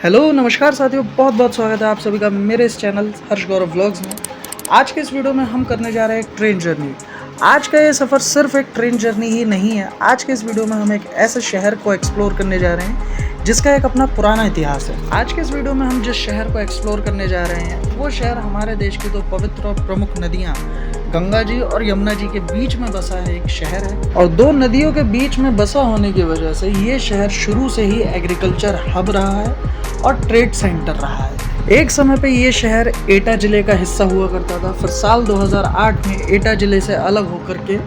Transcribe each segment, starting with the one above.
Hello नमस्कार साथियों, बहुत बहुत स्वागत है आप सभी का मेरे इस चैनल हर्ष गौरव व्लॉग्स में। आज के इस वीडियो में हम करने जा रहे हैं एक ट्रेन जर्नी। आज का ये सफ़र सिर्फ एक ट्रेन जर्नी ही नहीं है। आज के इस वीडियो में हम एक ऐसे शहर को एक्सप्लोर करने जा रहे हैं जिसका एक अपना पुराना इतिहास है। आज के इस वीडियो में हम जिस शहर को एक्सप्लोर करने जा रहे हैं वो शहर हमारे देश की दो पवित्र और प्रमुख नदियाँ गंगा जी और यमुना जी के बीच में बसा है एक शहर है। और दो नदियों के बीच में बसा होने की वजह से ये शहर शुरू से ही एग्रीकल्चर हब रहा है और ट्रेड सेंटर रहा है। एक समय पे ये शहर एटा ज़िले का हिस्सा हुआ करता था। फिर साल 2008 में एटा ज़िले से अलग होकर के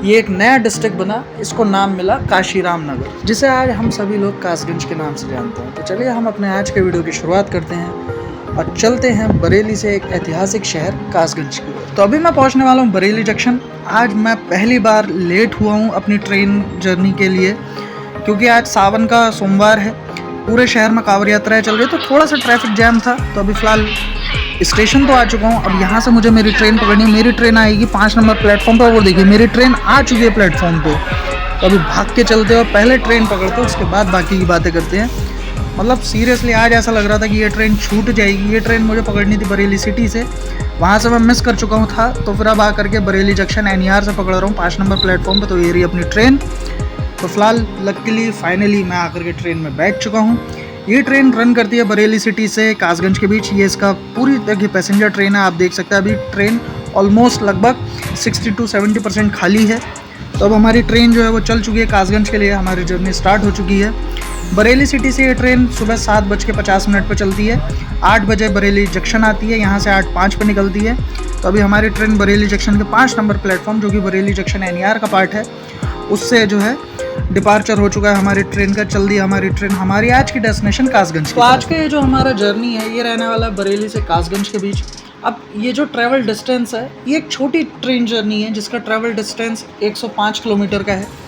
ये एक नया डिस्ट्रिक्ट बना। इसको नाम मिला काशीराम नगर, जिसे आज हम सभी लोग कासगंज के नाम से जानते हैं। तो चलिए हम अपने आज के वीडियो की शुरुआत करते हैं और चलते हैं बरेली से एक ऐतिहासिक शहर कासगंज की ओर। तो अभी मैं पहुंचने वाला हूं बरेली जंक्शन। आज मैं पहली बार लेट हुआ हूं अपनी ट्रेन जर्नी के लिए, क्योंकि आज सावन का सोमवार है। पूरे शहर में कांवड़ यात्राएं चल रही है, तो थोड़ा सा ट्रैफिक जैम था। तो अभी फ़िलहाल स्टेशन तो आ चुका हूँ। अब यहाँ से मुझे मेरी ट्रेन पकड़नी है। मेरी ट्रेन आएगी 5 नंबर प्लेटफॉर्म पर। वो देखिए मेरी ट्रेन आ चुकी है प्लेटफॉर्म पे। तो अभी भाग के चलते हैं और पहले ट्रेन पकड़ते हैं, उसके बाद बाकी की बातें करते हैं। मतलब सीरियसली आज ऐसा लग रहा था कि ये ट्रेन छूट जाएगी। ये ट्रेन मुझे पकड़नी थी बरेली सिटी से, वहाँ से मैं मिस कर चुका हूँ था। तो फिर अब आ करके बरेली जंक्शन NER से पकड़ रहा हूँ 5 नंबर प्लेटफॉर्म पे। तो ये रही अपनी ट्रेन। तो फिलहाल लकीली फाइनली मैं आकर के ट्रेन में बैठ चुका हूँ। ये ट्रेन रन करती है बरेली सिटी से कासगंज के बीच। ये इसका पूरी तरह की पैसेंजर ट्रेन है। आप देख सकते हैं अभी ट्रेन ऑलमोस्ट लगभग 60 to 70% खाली है। तो अब हमारी ट्रेन जो है वो चल चुकी है कासगंज के लिए। हमारी जर्नी स्टार्ट हो चुकी है। बरेली सिटी से ये ट्रेन सुबह 7:50 पर चलती है। 8 बजे बरेली जंक्शन आती है। यहाँ से 8:05 पर निकलती है। तो अभी हमारी ट्रेन बरेली जंक्शन के 5 नंबर प्लेटफॉर्म, जो कि बरेली जंक्शन NER का पार्ट है, उससे जो है डिपार्चर हो चुका है हमारी ट्रेन का। चल दी हमारी ट्रेन। हमारी आज की डेस्टिनेशन कासगंज। तो आज का ये जो हमारा जर्नी है ये रहने वाला है बरेली से कासगंज के बीच। अब ये जो ट्रैवल डिस्टेंस है ये एक छोटी ट्रेन जर्नी है जिसका ट्रैवल डिस्टेंस 105 किलोमीटर का है।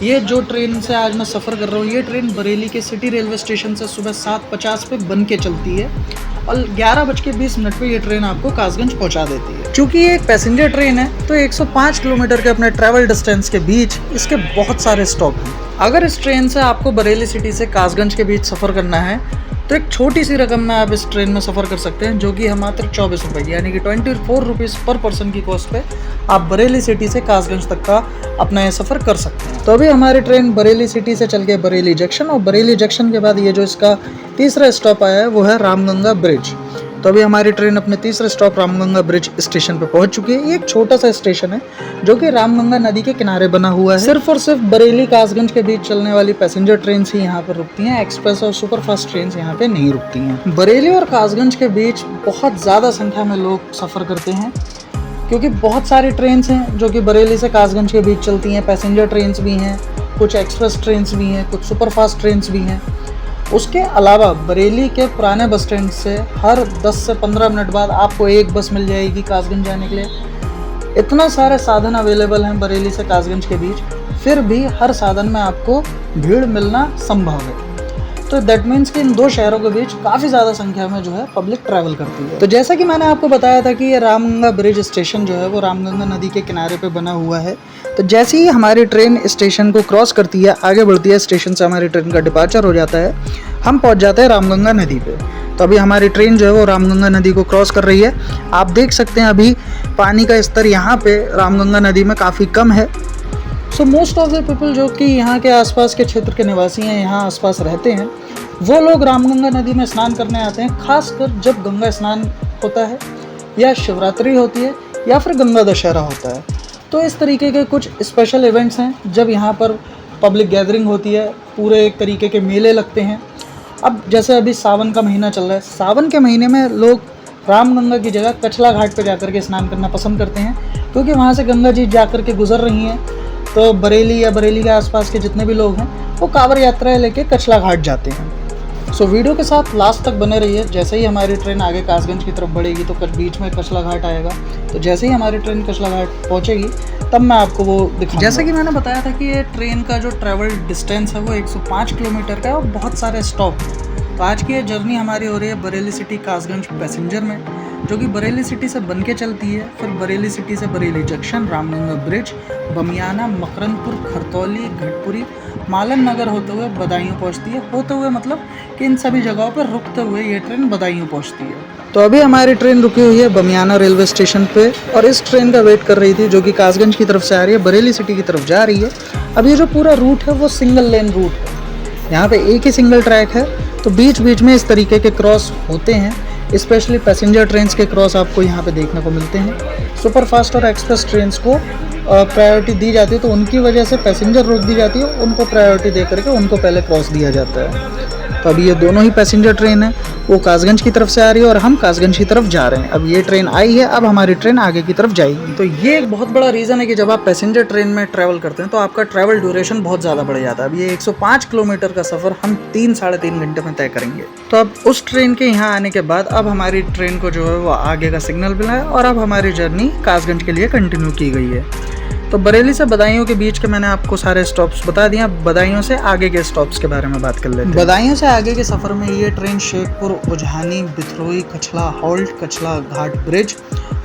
ये जो ट्रेन से आज मैं सफ़र कर रहा हूँ ये ट्रेन बरेली के सिटी रेलवे स्टेशन से सुबह 7:50 पे बन के चलती है और 11:20 पे ये ट्रेन आपको कासगंज पहुँचा देती है। क्योंकि ये एक पैसेंजर ट्रेन है तो 105 किलोमीटर के अपने ट्रैवल डिस्टेंस के बीच इसके बहुत सारे स्टॉप हैं। अगर इस ट्रेन से आपको बरेली सिटी से कासगंज के बीच सफ़र करना है तो एक छोटी सी रकम में आप इस ट्रेन में सफ़र कर सकते हैं, जो कि है मात्र 24 रुपये की, यानी कि 24 रुपीज़ पर पर्सन की कॉस्ट पे आप बरेली सिटी से कासगंज तक का अपना ये सफ़र कर सकते हैं। तो अभी हमारी ट्रेन बरेली सिटी से चल के बरेली जंक्शन, और बरेली जंक्शन के बाद ये जो इसका तीसरा स्टॉप आया है वो है रामगंगा ब्रिज। तो अभी हमारी ट्रेन अपने तीसरे स्टॉप रामगंगा ब्रिज स्टेशन पे पहुंच चुकी है। ये एक छोटा सा स्टेशन है जो कि रामगंगा नदी के किनारे बना हुआ है। सिर्फ और सिर्फ बरेली कासगंज के बीच चलने वाली पैसेंजर ट्रेन ही यहाँ पर रुकती हैं। एक्सप्रेस और सुपरफास्ट ट्रेन यहाँ पे नहीं रुकती हैं। बरेली और कासगंज के बीच बहुत ज़्यादा संख्या में लोग सफ़र करते हैं, क्योंकि बहुत सारी ट्रेन हैं जो कि बरेली से कासगंज के बीच चलती हैं। पैसेंजर ट्रेन भी हैं, कुछ एक्सप्रेस ट्रेन भी हैं, कुछ सुपरफास्ट ट्रेन भी हैं। उसके अलावा बरेली के पुराने बस स्टैंड से हर 10 से 15 मिनट बाद आपको एक बस मिल जाएगी कासगंज जाने के लिए। इतना सारे साधन अवेलेबल हैं बरेली से कासगंज के बीच, फिर भी हर साधन में आपको भीड़ मिलना संभव है। तो दैट मीन्स कि इन दो शहरों के बीच काफ़ी ज़्यादा संख्या में जो है पब्लिक ट्रैवल करती है। तो जैसा कि मैंने आपको बताया था कि ये रामगंगा ब्रिज स्टेशन जो है वो रामगंगा नदी के किनारे पे बना हुआ है। तो जैसे ही हमारी ट्रेन स्टेशन को क्रॉस करती है, आगे बढ़ती है, स्टेशन से हमारी ट्रेन का डिपार्चर हो जाता है, हम पहुंच जाते हैं रामगंगा नदी पे। तो अभी हमारी ट्रेन जो है वो रामगंगा नदी को क्रॉस कर रही है। आप देख सकते हैं अभी पानी का स्तर यहाँ पे रामगंगा नदी में काफ़ी कम है। So most of the people जो कि यहाँ के आसपास के क्षेत्र के निवासी हैं, यहाँ आसपास रहते हैं, वो लोग रामगंगा नदी में स्नान करने आते हैं, खासकर जब गंगा स्नान होता है या शिवरात्रि होती है या फिर गंगा दशहरा होता है। तो इस तरीके के कुछ स्पेशल इवेंट्स हैं जब यहाँ पर पब्लिक गैदरिंग होती है, पूरे एक तरीके के मेले लगते हैं। अब जैसे अभी सावन का महीना चल रहा है, सावन के महीने में लोग रामगंगा की जगह कचला घाट पर जाकर के स्नान करना पसंद करते हैं, क्योंकि वहाँ से गंगा जी जाकर के गुजर रही हैं। तो बरेली या बरेली के आसपास के जितने भी लोग हैं वो कांवड़ यात्राएं लेके कचला घाट जाते हैं। सो वीडियो के साथ लास्ट तक बने रहिए। जैसे ही हमारी ट्रेन आगे कासगंज की तरफ बढ़ेगी तो बीच में कचला घाट आएगा। तो जैसे ही हमारी ट्रेन कचला घाट पहुँचेगी तब मैं आपको वो दिखाऊंगा। जैसे कि मैंने बताया था कि ये ट्रेन का जो ट्रैवल डिस्टेंस है वो 105 किलोमीटर का है और बहुत सारे स्टॉप हैं। तो आज की ये जर्नी हमारी हो रही है बरेली सिटी कासगंज पैसेंजर में, जो कि बरेली सिटी से बन के चलती है। फिर बरेली सिटी से बरेली जंक्शन, रामगंगा ब्रिज, बमियाना, मकरंदपुर, खरतौली, घटपुरी, मालन नगर होते हुए बदायूं पहुंचती है। होते हुए मतलब कि इन सभी जगहों पर रुकते हुए ये ट्रेन बदायूं पहुंचती है। तो अभी हमारी ट्रेन रुकी हुई है बमियाना रेलवे स्टेशन पे और इस ट्रेन का वेट कर रही थी, जो कि कासगंज की तरफ से आ रही है, बरेली सिटी की तरफ जा रही है। अब ये जो पूरा रूट है वो सिंगल लेन रूट है, यहाँ पे एक ही सिंगल ट्रैक है, तो बीच बीच में इस तरीके के क्रॉस होते हैं। स्पेशली पैसेंजर ट्रेन्स के क्रॉस आपको यहाँ पे देखने को मिलते हैं। सुपर फास्ट और एक्सप्रेस ट्रेन्स को प्रायोरिटी दी जाती है, तो उनकी वजह से पैसेंजर रोक दी जाती है, उनको प्रायोरिटी दे करके उनको पहले क्रॉस दिया जाता है। तो अभी ये दोनों ही पैसेंजर ट्रेन है, वो कासगंज की तरफ से आ रही है और हम कासगंज की तरफ जा रहे हैं। अब ये ट्रेन आई है, अब हमारी ट्रेन आगे की तरफ जाएगी। तो ये एक बहुत बड़ा रीज़न है कि जब आप पैसेंजर ट्रेन में ट्रैवल करते हैं तो आपका ट्रैवल ड्यूरेशन बहुत ज़्यादा बढ़ जाता है। अब ये 105 किलोमीटर का सफ़र हम 3-3.5 घंटे में तय करेंगे। तो अब उस ट्रेन के यहाँ आने के बाद अब हमारी ट्रेन को जो है वो आगे का सिग्नल मिला है और अब हमारी जर्नी कासगंज के लिए कंटिन्यू की गई है। तो बरेली से बदायूं के बीच के मैंने आपको सारे स्टॉप्स बता दिए। अब बदायूं से आगे के स्टॉप्स के बारे में बात कर लेते हैं। बदायूं से आगे के सफ़र में ये ट्रेन शेखपुर, उजहानी, बिथरोई, कछला हॉल्ट, कछला घाट ब्रिज,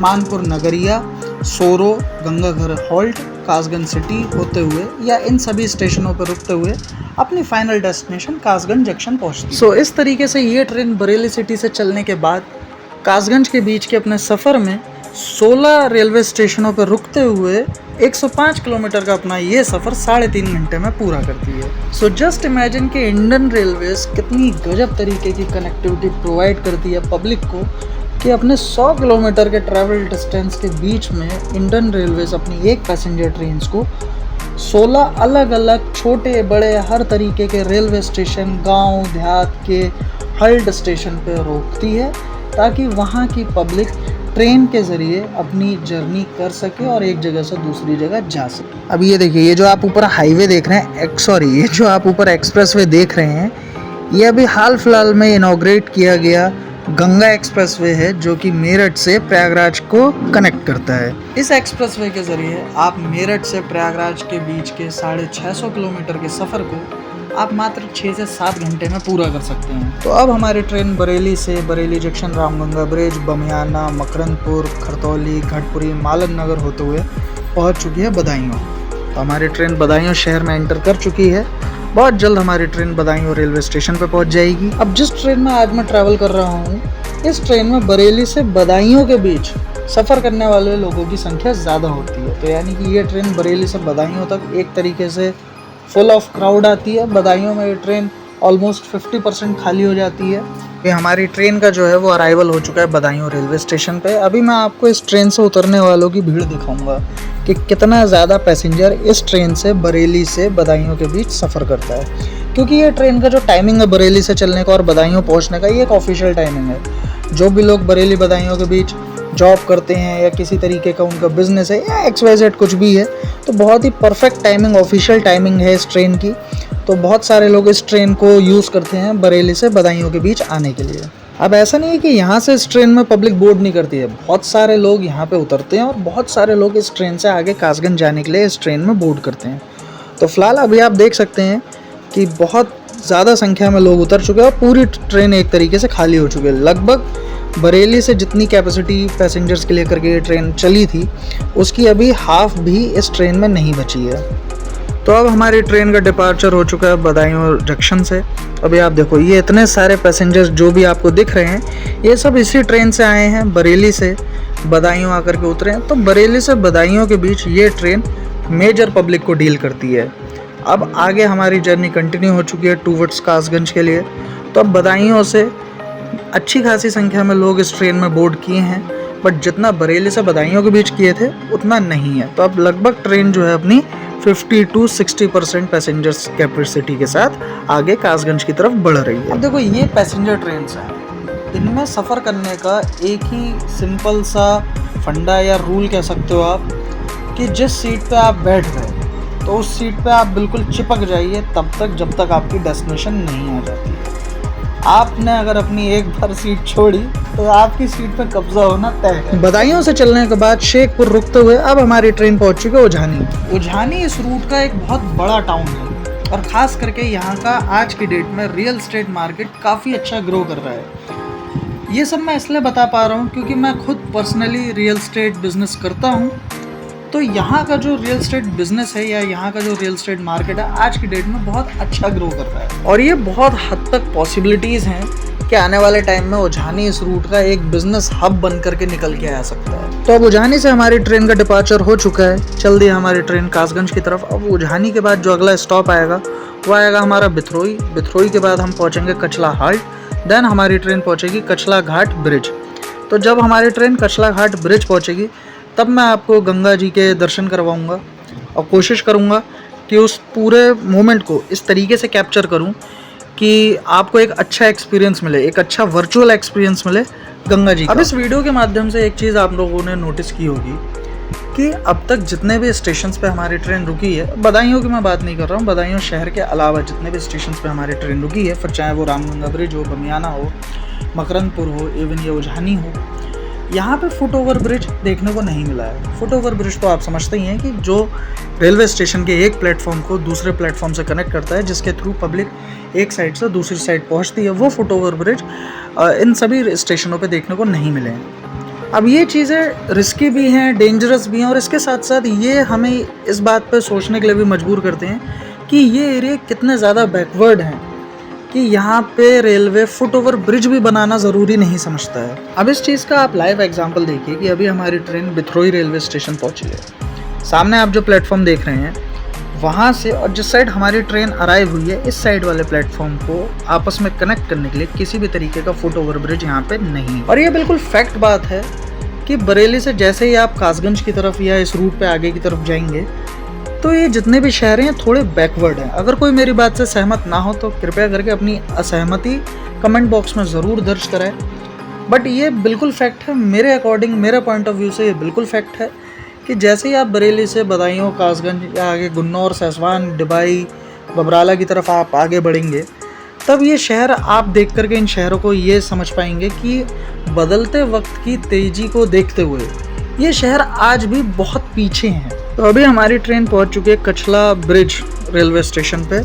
मानपुर नगरिया, सोरो, गंगाघर हॉल्ट, कासगंज सिटी होते हुए या इन सभी स्टेशनों पर रुकते हुए अपनी फाइनल डेस्टिनेशन कासगंज जंक्शन पहुँचती है। इस तरीके से ये ट्रेन बरेली सिटी से चलने के बाद कासगंज के बीच के अपने सफ़र में 16 रेलवे स्टेशनों पर रुकते हुए 105 किलोमीटर का अपना ये सफ़र 3.5 घंटे में पूरा करती है। सो जस्ट इमेजिन कि इंडियन रेलवेज कितनी गजब तरीके की कनेक्टिविटी प्रोवाइड करती है पब्लिक को, कि अपने 100 किलोमीटर के ट्रैवल डिस्टेंस के बीच में इंडियन रेलवेज अपनी एक पैसेंजर ट्रेन को 16 अलग अलग छोटे बड़े हर तरीके के रेलवे स्टेशन, गाँव देहात के हल्ट स्टेशन पर रोकती है, ताकि वहाँ की पब्लिक ट्रेन के ज़रिए अपनी जर्नी कर सके और एक जगह से दूसरी जगह जा सके। अब ये देखिए, ये जो आप ऊपर हाईवे देख रहे हैं, ये जो आप ऊपर एक्सप्रेसवे देख रहे हैं, ये अभी हाल फिलहाल में इनॉग्रेट किया गया गंगा एक्सप्रेसवे है, जो कि मेरठ से प्रयागराज को कनेक्ट करता है। इस एक्सप्रेसवे के ज़रिए आप मेरठ से प्रयागराज के बीच के 650 किलोमीटर के सफ़र को आप मात्र 6 से 7 घंटे में पूरा कर सकते हैं। तो अब हमारी ट्रेन बरेली से बरेली जंक्शन, रामगंगा ब्रिज, बमियाना, मकरंदपुर, खरतौली, घटपुरी, मालन नगर होते हुए पहुंच चुकी है बदायूं। तो हमारी ट्रेन बदायूं शहर में एंटर कर चुकी है। बहुत जल्द हमारी ट्रेन बदायूं रेलवे स्टेशन पर पहुंच जाएगी। अब जिस ट्रेन में आज मैं ट्रैवल कर रहा हूँ, इस ट्रेन में बरेली से बदायूं के बीच सफ़र करने वाले लोगों की संख्या ज़्यादा होती है। तो यानी कि ये ट्रेन बरेली से बदायूं तक एक तरीके से फुल ऑफ क्राउड आती है। बदायूं में ये ट्रेन ऑलमोस्ट 50% खाली हो जाती है। ये हमारी ट्रेन का जो है वो अराइवल हो चुका है बदायूं रेलवे स्टेशन पे। अभी मैं आपको इस ट्रेन से उतरने वालों की भीड़ दिखाऊंगा कि कितना ज़्यादा पैसेंजर इस ट्रेन से बरेली से बदायूं के बीच सफ़र करता है, क्योंकि ये ट्रेन का जो टाइमिंग है बरेली से चलने का और बदायूं पहुँचने का, ये एक ऑफिशियल टाइमिंग है। जो भी लोग बरेली बदायूं के बीच जॉब करते हैं या किसी तरीके का उनका बिजनेस है या XYZ कुछ भी है, तो बहुत ही परफेक्ट टाइमिंग, ऑफिशियल टाइमिंग है इस ट्रेन की। तो बहुत सारे लोग इस ट्रेन को यूज़ करते हैं बरेली से बदायूं के बीच आने के लिए। अब ऐसा नहीं है कि यहाँ से इस ट्रेन में पब्लिक बोर्ड नहीं करती है, बहुत सारे लोग यहाँ पे उतरते हैं और बहुत सारे लोग इस ट्रेन से आगे कासगंज जाने के लिए इस ट्रेन में बोर्ड करते हैं। तो फिलहाल अभी आप देख सकते हैं कि बहुत ज़्यादा संख्या में लोग उतर चुके हैं और पूरी ट्रेन एक तरीके से खाली हो चुकी है। लगभग बरेली से जितनी कैपेसिटी पैसेंजर्स के लिए करके ये ट्रेन चली थी, उसकी अभी हाफ भी इस ट्रेन में नहीं बची है। तो अब हमारी ट्रेन का डिपार्चर हो चुका है बदायूं जंक्शन से। अभी आप देखो, ये इतने सारे पैसेंजर्स जो भी आपको दिख रहे हैं, ये सब इसी ट्रेन से आए हैं, बरेली से बदायूं आकर के उतरे हैं। तो बरेली से बदायूं के बीच ये ट्रेन मेजर पब्लिक को डील करती है। अब आगे हमारी जर्नी कंटिन्यू हो चुकी है टूवर्ड्स कासगंज के लिए। तो अब बदायूं से अच्छी खासी संख्या में लोग इस ट्रेन में बोर्ड किए हैं, बट जितना बरेली से बदायूं के बीच किए थे उतना नहीं है। तो अब लगभग ट्रेन जो है अपनी 50 to 60% पैसेंजर्स कैपेसिटी के साथ आगे कासगंज की तरफ बढ़ रही है। अब देखो, ये पैसेंजर ट्रेन है, इनमें सफ़र करने का एक ही सिंपल सा फंडा या रूल कह सकते हो आप, कि जिस सीट पे आप बैठ गए तो उस सीट पे आप बिल्कुल चिपक जाइए तब तक जब तक आपकी डेस्टिनेशन नहीं आ जाती है। आपने अगर अपनी एक बार सीट छोड़ी तो आपकी सीट पे कब्जा होना तय है। बदायूं से चलने के बाद शेखपुर रुकते हुए अब हमारी ट्रेन पहुंच चुकी है उजहानी। उजहानी इस रूट का एक बहुत बड़ा टाउन है और ख़ास करके यहाँ का आज की डेट में रियल एस्टेट मार्केट काफ़ी अच्छा ग्रो कर रहा है। ये सब मैं इसलिए बता पा रहा हूँ क्योंकि मैं खुद पर्सनली रियल एस्टेट बिज़नेस करता हूँ। तो यहाँ का जो रियल एस्टेट बिज़नेस है या यहाँ का जो रियल एस्टेट मार्केट है आज की डेट में बहुत अच्छा ग्रो कर रहा है और ये बहुत हद तक पॉसिबिलिटीज़ हैं कि आने वाले टाइम में उझानी इस रूट का एक बिज़नेस हब बन करके निकल के आ सकता है। तो अब उझानी से हमारी ट्रेन का डिपार्चर हो चुका है, चल दी हमारी ट्रेन कासगंज की तरफ। अब उझानी के बाद जो अगला स्टॉप आएगा वो आएगा हमारा बिथरोई। बिथरोई के बाद हम पहुँचेंगे कचला हाल्ट, देन हमारी ट्रेन पहुँचेगी कचला घाट ब्रिज। तो जब हमारी ट्रेन कचला घाट ब्रिज पहुँचेगी तब मैं आपको गंगा जी के दर्शन करवाऊँगा और कोशिश करूँगा कि उस पूरे मोमेंट को इस तरीके से कैप्चर करूँ कि आपको एक अच्छा एक्सपीरियंस मिले, एक अच्छा वर्चुअल एक्सपीरियंस मिले गंगा जी का। अब इस वीडियो के माध्यम से एक चीज़ आप लोगों ने नोटिस की होगी कि अब तक जितने भी स्टेशंस पे हमारी ट्रेन रुकी है, बदायूं की मैं बात नहीं कर रहा हूँ, बदायूं शहर के अलावा जितने भी स्टेशंस पे हमारी ट्रेन रुकी है, फिर चाहे वो रामगंगा ब्रिज हो, बमियाना हो, मकरंदपुर हो, इवन ये उझानी हो, यहाँ पे फुट ओवर ब्रिज देखने को नहीं मिला है। फुट ओवर ब्रिज तो आप समझते ही हैं कि जो रेलवे स्टेशन के एक प्लेटफॉर्म को दूसरे प्लेटफॉर्म से कनेक्ट करता है, जिसके थ्रू पब्लिक एक साइड से दूसरी साइड पहुँचती है, वो फुट ओवर ब्रिज इन सभी स्टेशनों पे देखने को नहीं मिले हैं। अब ये चीज़ें रिस्की भी हैं, डेंजरस भी हैं और इसके साथ साथ ये हमें इस बात पर सोचने के लिए भी मजबूर करते हैं कि ये एरिया कितने ज़्यादा बैकवर्ड हैं कि यहाँ पे रेलवे फुट ओवर ब्रिज भी बनाना ज़रूरी नहीं समझता है। अब इस चीज़ का आप लाइव एग्जांपल देखिए कि अभी हमारी ट्रेन बिथरोई रेलवे स्टेशन पहुँची है। सामने आप जो प्लेटफॉर्म देख रहे हैं वहाँ से और जिस साइड हमारी ट्रेन अराइव हुई है, इस साइड वाले प्लेटफॉर्म को आपस में कनेक्ट करने के लिए किसी भी तरीके का फुट ओवर ब्रिज यहाँ पे नहीं। और ये बिल्कुल फैक्ट बात है कि बरेली से जैसे ही आप कासगंज की तरफ या इस रूट पे आगे की तरफ जाएंगे तो ये जितने भी शहर हैं थोड़े बैकवर्ड हैं। अगर कोई मेरी बात से सहमत ना हो तो कृपया करके अपनी असहमति कमेंट बॉक्स में ज़रूर दर्ज कराएं। बट ये बिल्कुल फैक्ट है, मेरे अकॉर्डिंग, मेरे पॉइंट ऑफ व्यू से ये बिल्कुल फैक्ट है कि जैसे ही आप बरेली से बदायूं, कासगंज या आगे गुन्नौर, सैसवान, डिबाई, बबराला की तरफ आप आगे बढ़ेंगे तब ये शहर आप देख करके इन शहरों को ये समझ पाएंगे कि बदलते वक्त की तेज़ी को देखते हुए ये शहर आज भी बहुत पीछे हैं। तो अभी हमारी ट्रेन पहुंच चुकी है कचला ब्रिज रेलवे स्टेशन पे।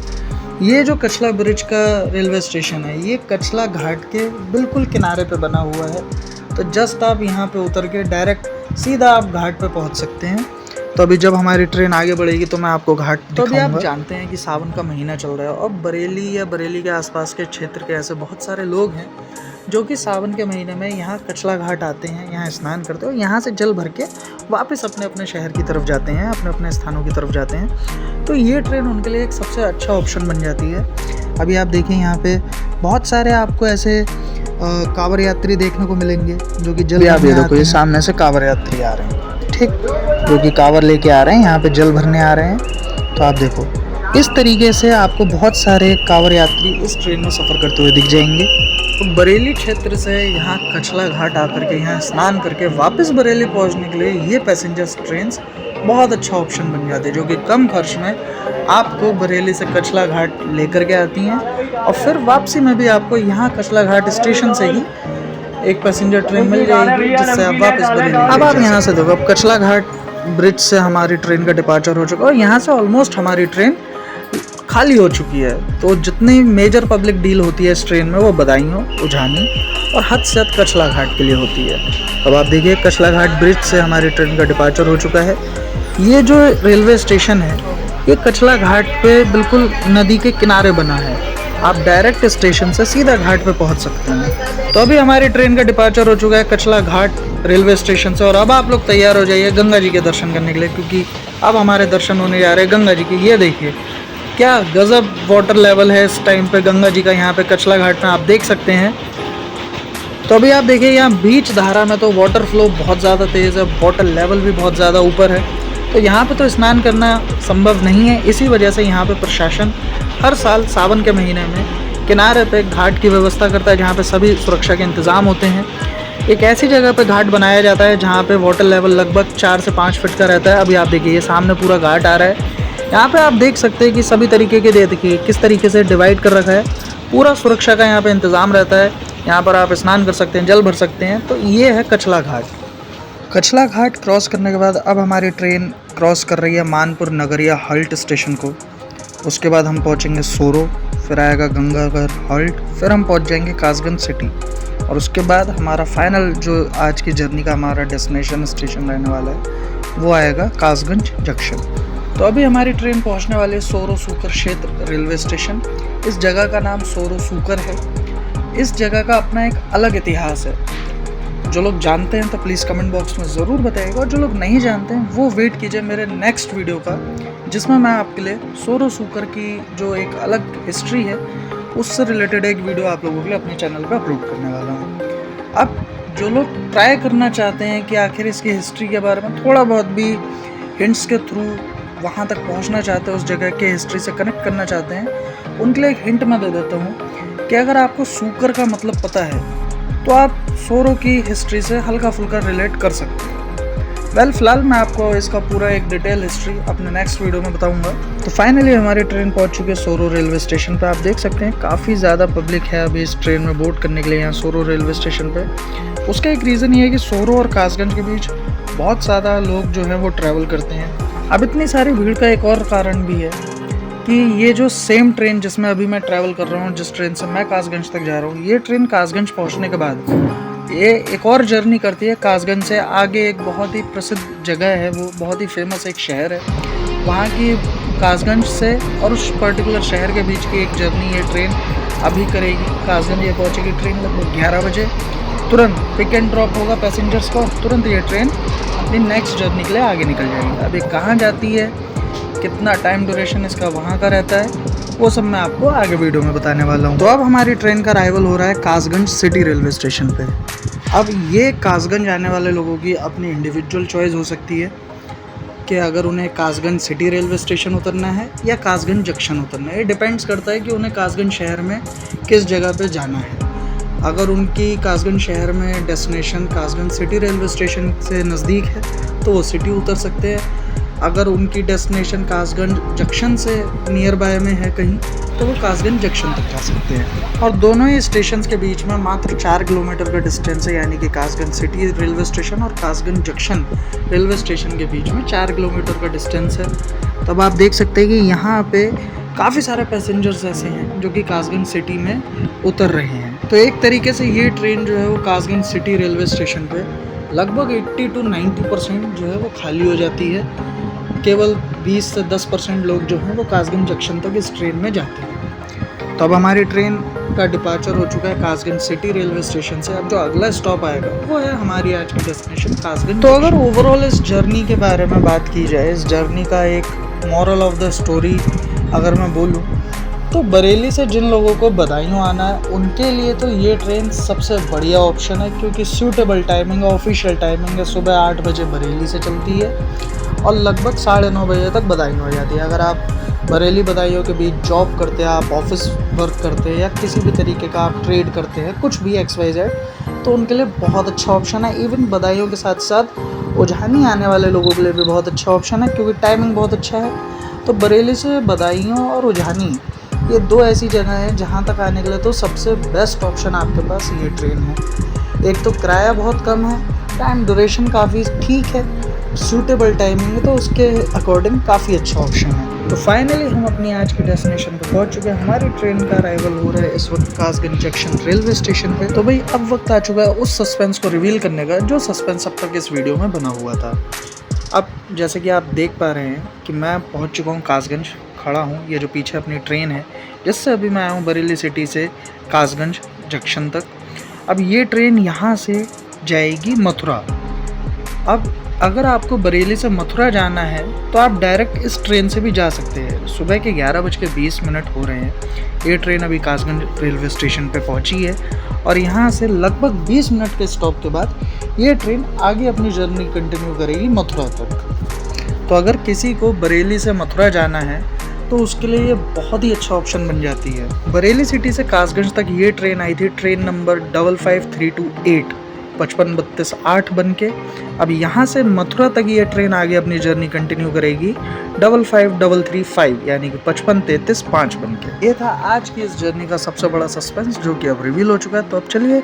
ये जो कचला ब्रिज का रेलवे स्टेशन है ये कचला घाट के बिल्कुल किनारे पे बना हुआ है। तो जस्ट आप यहाँ पे उतर के डायरेक्ट सीधा आप घाट पे पहुँच सकते हैं। तो अभी जब हमारी ट्रेन आगे बढ़ेगी तो मैं आपको घाट दिखाऊंगा। तो अभी आप जानते हैं कि सावन का महीना चल रहा है और बरेली या बरेली के आसपास के क्षेत्र के ऐसे बहुत सारे लोग हैं जो कि सावन के महीने में यहाँ कचला घाट आते हैं, यहाँ स्नान करते हैं और यहाँ से जल भर के वापस अपने अपने शहर की तरफ जाते हैं, अपने अपने स्थानों की तरफ जाते हैं। तो ये ट्रेन उनके लिए एक सबसे अच्छा ऑप्शन बन जाती है। अभी आप देखें यहाँ पे बहुत सारे आपको ऐसे कांवड़ यात्री देखने को मिलेंगे जो कि जल भरने आते हैं। सामने से कांवड़ यात्री आ रहे हैं, ठीक, जो कि कांवड़ लेके आ रहे हैं, यहाँ पे जल भरने आ रहे हैं। तो आप देखो इस तरीके से आपको बहुत सारे कांवड़ यात्री इस ट्रेन में सफ़र करते हुए दिख जाएंगे। तो बरेली क्षेत्र से यहाँ कचला घाट आकर के यहाँ स्नान करके वापस बरेली पहुँचने के लिए ये पैसेंजर्स ट्रेन्स बहुत अच्छा ऑप्शन बन जाते हैं, जो कि कम खर्च में आपको बरेली से कचला घाट लेकर के आती हैं और फिर वापसी में भी आपको यहाँ कचला घाट स्टेशन से ही एक पैसेंजर ट्रेन मिल जाएगी जिससे आप वापस बरेली। अब आप यहाँ से देखो, अब कचला घाट ब्रिज से हमारी ट्रेन का डिपार्चर हो चुका है और यहाँ से ऑलमोस्ट हमारी ट्रेन खाली हो चुकी है। तो जितनी मेजर पब्लिक डील होती है इस ट्रेन में वो बदायूं, उझानी और हद से हद कचला घाट के लिए होती है। अब आप देखिए कचला घाट ब्रिज से हमारी ट्रेन का डिपार्चर हो चुका है। ये जो रेलवे स्टेशन है ये कचला घाट पे बिल्कुल नदी के किनारे बना है, आप डायरेक्ट स्टेशन से सीधा घाट पे पहुंच सकते हैं। तो अभी हमारी ट्रेन का डिपार्चर हो चुका है कचला घाट रेलवे स्टेशन से और अब आप लोग तैयार हो जाइए गंगा जी के दर्शन करने के लिए, क्योंकि अब हमारे दर्शन होने जा रहे हैं गंगा जी के। ये देखिए क्या गजब वाटर लेवल है इस टाइम पे गंगा जी का, यहाँ पे कचला घाट में आप देख सकते हैं। तो अभी आप देखिए यहाँ बीच धारा में तो वाटर फ्लो बहुत ज़्यादा तेज़ है, वाटर लेवल भी बहुत ज़्यादा ऊपर है। तो यहाँ पे तो स्नान करना संभव नहीं है, इसी वजह से यहाँ पे प्रशासन हर साल सावन के महीने में किनारे पे घाट की व्यवस्था करता है, जहाँ पे सभी सुरक्षा के इंतज़ाम होते हैं। एक ऐसी जगह पे घाट बनाया जाता है जहाँ पे वाटर लेवल लगभग 4 से 5 फीट का रहता है। अभी आप देखिए ये सामने पूरा घाट आ रहा है, यहाँ पे आप देख सकते हैं कि सभी तरीके के देखिए किस तरीके से डिवाइड कर रखा है, पूरा सुरक्षा का यहाँ पे इंतज़ाम रहता है। यहाँ पर आप स्नान कर सकते हैं, जल भर सकते हैं। तो ये है कचला घाट। कचला घाट क्रॉस करने के बाद अब हमारी ट्रेन क्रॉस कर रही है मानपुर नगरिया हल्ट स्टेशन को। उसके बाद हम पहुंचेंगे सोरो, फिर आएगा गंगाघर हॉल्ट, फिर हम पहुंच जाएंगे कासगंज सिटी, और उसके बाद हमारा फाइनल जो आज की जर्नी का हमारा डेस्टिनेशन स्टेशन रहने वाला है वो आएगा कासगंज जंक्शन। तो अभी हमारी ट्रेन पहुंचने वाली है सोरो सूकर क्षेत्र रेलवे स्टेशन। इस जगह का नाम सोरो सूकर है। इस जगह का अपना एक अलग इतिहास है। जो लोग जानते हैं तो प्लीज़ कमेंट बॉक्स में ज़रूर बताइएगा, और जो लोग नहीं जानते हैं वो वेट कीजिए मेरे नेक्स्ट वीडियो का, जिसमें मैं आपके लिए सोरो सूकर की जो एक अलग हिस्ट्री है उससे रिलेटेड एक वीडियो आप लोगों के लिए अपने चैनल पर अपलोड करने वाला हूँ। अब जो लोग ट्राई करना चाहते हैं कि आखिर इसकी हिस्ट्री के बारे में थोड़ा बहुत भी हिंट्स के थ्रू वहाँ तक पहुँचना चाहते हैं, उस जगह के हिस्ट्री से कनेक्ट करना चाहते हैं, उनके लिए एक हिंट मैं दे देता हूँ कि अगर आपको सूकर का मतलब पता है तो आप सोरो की हिस्ट्री से हल्का फुल्का रिलेट कर सकते हैं। फिलहाल मैं आपको इसका पूरा एक डिटेल हिस्ट्री अपने नेक्स्ट वीडियो में बताऊंगा। तो फाइनली हमारी ट्रेन पहुंच चुकी है सोरो रेलवे स्टेशन पे। आप देख सकते हैं काफ़ी ज़्यादा पब्लिक है अभी इस ट्रेन में बोर्ड करने के लिए यहाँ सोरो रेलवे स्टेशन पे। उसका एक रीज़न ये है कि सोरो और कासगंज के बीच बहुत ज़्यादा लोग जो हैं वो ट्रैवल करते हैं। अब इतनी सारी भीड़ का एक और कारण भी है कि ये जो सेम ट्रेन जिसमें अभी मैं ट्रैवल कर रहा हूँ, जिस ट्रेन से मैं कासगंज तक जा रहा हूँ, ये ट्रेन कासगंज पहुँचने के बाद ये एक और जर्नी करती है कासगंज से आगे। एक बहुत ही प्रसिद्ध जगह है, वो बहुत ही फेमस एक शहर है, वहाँ की कासगंज से और उस पर्टिकुलर शहर के बीच की एक जर्नी ये ट्रेन अभी करेगी। कासगंज ये पहुँचेगी ट्रेन लगभग 11 बजे। तुरंत पिक एंड ड्रॉप होगा पैसेंजर्स का, तुरंत ये ट्रेन अपनी नेक्स्ट जर्नी के लिए आगे निकल जाएगी। अब ये कहाँ जाती है, कितना टाइम ड्यूरेशन इसका वहाँ का रहता है, वो सब मैं आपको आगे वीडियो में बताने वाला हूँ। तो अब हमारी ट्रेन का अराइवल हो रहा है कासगंज सिटी रेलवे स्टेशन पे। अब ये कासगंज आने वाले लोगों की अपनी इंडिविजुअल चॉइस हो सकती है कि अगर उन्हें कासगंज सिटी रेलवे स्टेशन उतरना है या कासगंज जंक्शन उतरना है। ये डिपेंड्स करता है कि उन्हें कासगंज शहर में किस जगह पे जाना है। अगर उनकी कासगंज शहर में destination Kasganj city railway station से नज़दीक है तो वो सिटी उतर सकते हैं। अगर उनकी डेस्टिनेशन कासगंज जंक्शन से नियर बाय में है कहीं तो वो कासगंज जंक्शन तक जा सकते हैं। और दोनों ही स्टेशन के बीच में मात्र 4 किलोमीटर का डिस्टेंस है, यानी कि कासगंज सिटी रेलवे स्टेशन और कासगंज जंक्शन रेलवे स्टेशन के बीच में 4 किलोमीटर का डिस्टेंस है। तब आप देख सकते हैं कि यहाँ पे काफ़ी सारे पैसेंजर्स ऐसे हैं जो कि कासगंज सिटी में उतर रहे हैं। तो एक तरीके से ये ट्रेन जो है वो कासगंज सिटी रेलवे स्टेशन पे लगभग 80 to 90% जो है वो खाली हो जाती है। केवल 20 से 10% लोग जो हैं वो कासगंज जंक्शन तक इस ट्रेन में जाते हैं। तो अब हमारी ट्रेन का डिपार्चर हो चुका है कासगंज सिटी रेलवे स्टेशन से। अब जो अगला स्टॉप आएगा वो है हमारी आज की डेस्टिनेशन कासगंज। तो अगर ओवरऑल इस जर्नी के बारे में बात की जाए, इस जर्नी का एक मॉरल ऑफ द स्टोरी अगर मैं बोलूँ तो बरेली से जिन लोगों को बदायूं आना है उनके लिए तो ये ट्रेन सबसे बढ़िया ऑप्शन है, क्योंकि सूटेबल टाइमिंग है, ऑफिशियल टाइमिंग है। सुबह 8 बजे बरेली से चलती है और लगभग 9:30 बजे तक बदायूं आ जाती है। अगर आप बरेली बदायूं के बीच जॉब करते हैं, आप ऑफिस वर्क करते हैं या किसी भी तरीके का आप ट्रेड करते हैं, कुछ भी XYZ, तो उनके लिए बहुत अच्छा ऑप्शन है। इवन बदायूं के साथ साथ उजानी आने वाले लोगों के लिए भी बहुत अच्छा ऑप्शन है, क्योंकि टाइमिंग बहुत अच्छा है। तो बरेली से बदायूं और उजानी ये 2 ऐसी जगह हैं जहाँ तक आने के लिए तो सबसे बेस्ट ऑप्शन आपके पास ये ट्रेन है। एक तो किराया बहुत कम है, टाइम ड्यूरेशन काफ़ी ठीक है, सूटेबल टाइमिंग है, तो उसके अकॉर्डिंग काफ़ी अच्छा ऑप्शन है। तो फाइनली हम अपनी आज की डेस्टिनेशन पर पहुंच चुके हैं। हमारी ट्रेन का अराइवल हो रहा है इस वक्त कासगंज जंक्शन रेलवे स्टेशन पे। तो भाई अब वक्त आ चुका है उस सस्पेंस को रिवील करने का जो सस्पेंस अब तक इस वीडियो में बना हुआ था। अब जैसे कि आप देख पा रहे हैं कि मैं पहुंच चुका हूं कासगंज, खड़ा हूं। ये जो पीछे अपनी ट्रेन है जिससे अभी मैं आया हूं बरेली सिटी से कासगंज जंक्शन तक। अब ये ट्रेन यहाँ से जाएगी मथुरा। अब अगर आपको बरेली से मथुरा जाना है तो आप डायरेक्ट इस ट्रेन से भी जा सकते हैं। सुबह के 11:20 हो रहे हैं। ये ट्रेन अभी कासगंज रेलवे स्टेशन पे पहुंची है और यहाँ से लगभग 20 मिनट के स्टॉप के बाद ये ट्रेन आगे अपनी जर्नी कंटिन्यू करेगी मथुरा तक। तो अगर किसी को बरेली से मथुरा जाना है तो उसके लिए ये बहुत ही अच्छा ऑप्शन बन जाती है। बरेली सिटी से कासगंज तक ये ट्रेन आई थी, ट्रेन नंबर 55328 5532 बन के। अब यहाँ से मथुरा तक ये ट्रेन आगे अपनी जर्नी कंटिन्यू करेगी 55335 यानी कि 55335 बन के। ये था आज की इस जर्नी का सबसे बड़ा सस्पेंस जो कि अब रिवील हो चुका है। तो अब चलिए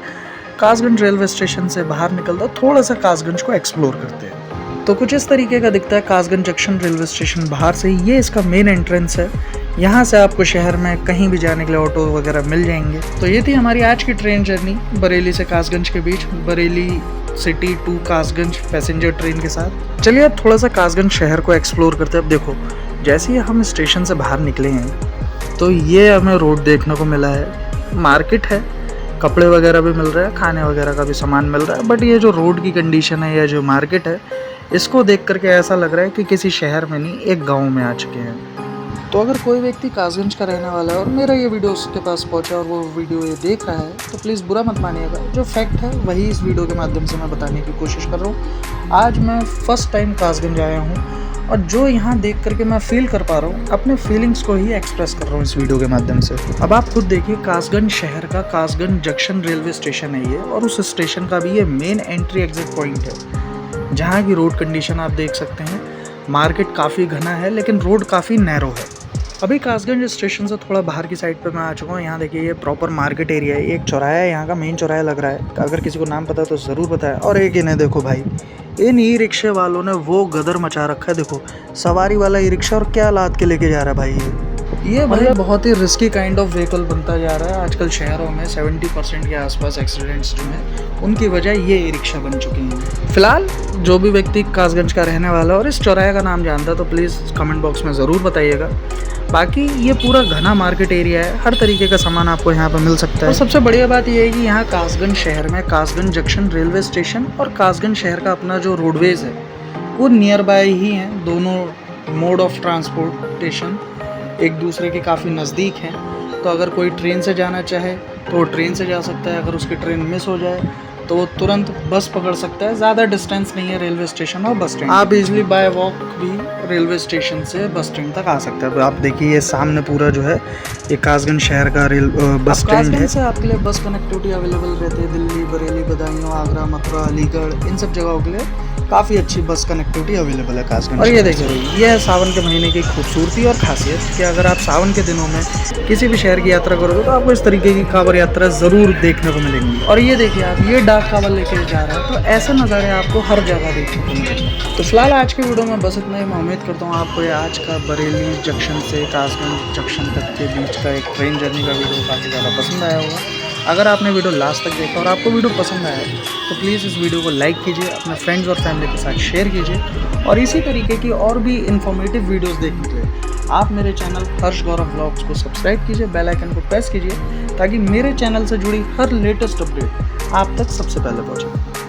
कासगंज रेलवे स्टेशन से बाहर निकलता थोड़ा सा कासगंज को एक्सप्लोर करते हैं। तो कुछ इस तरीके का दिखता है कासगंज जंक्शन रेलवे स्टेशन बाहर से। ये इसका मेन एंट्रेंस है। यहाँ से आपको शहर में कहीं भी जाने के लिए ऑटो वगैरह मिल जाएंगे। तो ये थी हमारी आज की ट्रेन जर्नी बरेली से कासगंज के बीच, Bareilly city to Kasganj passenger train के साथ। चलिए अब थोड़ा सा कासगंज शहर को एक्सप्लोर करते हैं। अब देखो, जैसे ही हम स्टेशन से बाहर निकले हैं तो ये हमें रोड देखने को मिला है, मार्केट है, कपड़े वगैरह भी मिल रहे हैं, खाने वगैरह का भी सामान मिल रहा है। बट ये जो रोड की कंडीशन है या जो मार्केट है, इसको देख करके ऐसा लग रहा है कि किसी शहर में नहीं, एक गाँव में आ चुके हैं। तो अगर कोई व्यक्ति कासगंज का रहने वाला है और मेरा ये वीडियो उसके पास पहुंचा और वो वीडियो ये देख रहा है तो प्लीज़ बुरा मत मानिएगा। जो फैक्ट है वही इस वीडियो के माध्यम से मैं बताने की कोशिश कर रहा हूँ। आज मैं फर्स्ट टाइम कासगंज आया हूँ और जो यहाँ देख करके मैं फील कर पा रहा हूँ, अपने फीलिंग्स को ही एक्सप्रेस कर रहा हूँ इस वीडियो के माध्यम से। अब आप खुद देखिए, कासगंज शहर का कासगंज जंक्शन रेलवे स्टेशन है ये, और उस स्टेशन का भी ये मेन एंट्री एग्जिट पॉइंट है, जहाँ की रोड कंडीशन आप देख सकते हैं। मार्केट काफ़ी घना है लेकिन रोड काफ़ी नैरो है। अभी कासगंज स्टेशन से थोड़ा बाहर की साइड पे मैं आ चुका हूँ। यहाँ देखिए, ये प्रॉपर मार्केट एरिया है, एक चौराहा है, यहाँ का मेन चौराहा लग रहा है। अगर किसी को नाम पता है तो ज़रूर बताएं। और एक इन्हें देखो भाई, इन ई रिक्शे वालों ने वो गदर मचा रखा है। देखो, सवारी वाला ई रिक्शा और क्या लाद के लेके जा रहा है भाई। ये भाई बहुत ही रिस्की काइंड ऑफ व्हीकल बनता जा रहा है आजकल शहरों में। 70% के आसपास एक्सीडेंट्स जो हैं उनकी वजह ये ई रिक्शा बन चुकी हैं। फिलहाल जो भी व्यक्ति कासगंज का रहने वाला है और इस चौराहे का नाम जानता है तो प्लीज़ कमेंट बॉक्स में ज़रूर बताइएगा। बाकी ये पूरा घना मार्केट एरिया है, हर तरीके का सामान आपको यहाँ पर मिल सकता है। और सबसे बढ़िया बात ये है कि यहाँ कासगंज शहर में कासगंज जंक्शन रेलवे स्टेशन और कासगंज शहर का अपना जो रोडवेज है वो नियर बाय ही हैं। दोनों मोड ऑफ ट्रांसपोर्टेशन एक दूसरे के काफ़ी नज़दीक हैं। तो अगर कोई ट्रेन से जाना चाहे तो वो ट्रेन से जा सकता है, अगर उसकी ट्रेन मिस हो जाए तो वो तुरंत बस पकड़ सकता है। ज़्यादा डिस्टेंस नहीं है रेलवे स्टेशन और बस स्टैंड। आप इजीली बाय वॉक भी रेलवे स्टेशन से बस स्टैंड तक आ सकते हैं। तो आप देखिए, ये सामने पूरा जो है ये कासगंज शहर का बस स्टैंड है। से आपके लिए बस कनेक्टिविटी अवेलेबल रहती है। दिल्ली, बरेली, बदायूं, आगरा, मथुरा, अलीगढ़, इन सब जगहों के लिए काफ़ी अच्छी बस कनेक्टिविटी अवेलेबल है कासगंज। और ये देखिए, ये है सावन के महीने की खूबसूरती और खासियत कि अगर आप सावन के दिनों में किसी भी शहर की यात्रा करोगे तो आपको इस तरीके की कांवड़ यात्रा ज़रूर देखने को मिलेंगी। और ये देखिए आप, ये डाक कांवड़ लेके जा रहा है, तो ऐसे नज़ारे आपको हर जगह देखने को मिलेंगे। तो फिलहाल आज के वीडियो में बस इतना ही। मैं उम्मीद करता हूँ आपको ये आज का बरेली जंक्शन से कासगंज जंक्शन तक के बीच का एक ट्रेन जर्नी का वीडियो काफ़ी ज़्यादा पसंद आया होगा। अगर आपने वीडियो लास्ट तक देखा और आपको वीडियो पसंद आया तो प्लीज़ इस वीडियो को लाइक कीजिए, अपने फ्रेंड्स और फैमिली के साथ शेयर कीजिए। और इसी तरीके की और भी इन्फॉर्मेटिव वीडियोस देखने के लिए आप मेरे चैनल हर्ष गौरव व्लॉग्स को सब्सक्राइब कीजिए, बेल आइकन को प्रेस कीजिए ताकि मेरे चैनल से जुड़ी हर लेटेस्ट अपडेट आप तक सबसे पहले पहुँचे।